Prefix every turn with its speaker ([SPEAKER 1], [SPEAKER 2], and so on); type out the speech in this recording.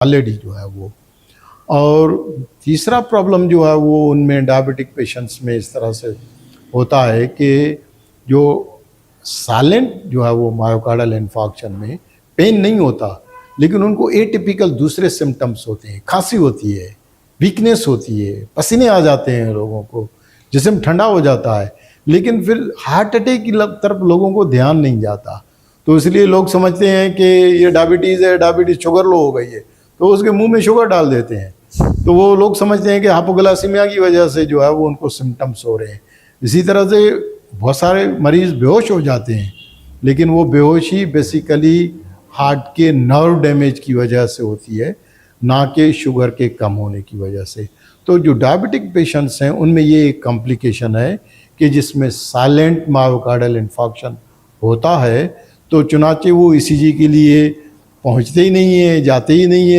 [SPEAKER 1] Already जो है वो। और तीसरा प्रॉब्लम जो है वो उनमें डायबिटिक पेशेंट्स में इस तरह से होता है कि जो साइलेंट जो है वो मायोकार्डियल इन्फार्क्शन में पेन नहीं होता, लेकिन उनको एटिपिकल दूसरे सिम्टम्स होते हैं। खांसी होती है, वीकनेस होती है, पसीने आ जाते हैं लोगों को, जिस्म ठंडा हो जाता है, लेकिन फिर हार्ट अटैक की तरफ लोगों को ध्यान नहीं जाता। तो इसलिए लोग समझते हैं कि ये डायबिटीज़ है, डायबिटीज़ शुगर लो हो गई है, तो उसके मुंह में शुगर डाल देते हैं। तो वो लोग समझते हैं कि हाइपोग्लाइसीमिया की वजह से जो है वो उनको सिम्टम्स हो रहे हैं। इसी तरह से बहुत सारे मरीज़ बेहोश हो जाते हैं, लेकिन वो बेहोशी बेसिकली हार्ट के नर्व डैमेज की वजह से होती है, ना कि शुगर के कम होने की वजह से। तो जो डायबिटिक पेशेंट्स हैं उनमें ये एक कॉम्प्लिकेशन है कि जिसमें साइलेंट मायोकार्डियल इन्फार्क्शन होता है, तो चुनाचे वो ईसीजी के लिए पहुंचते ही नहीं है, जाते ही नहीं है।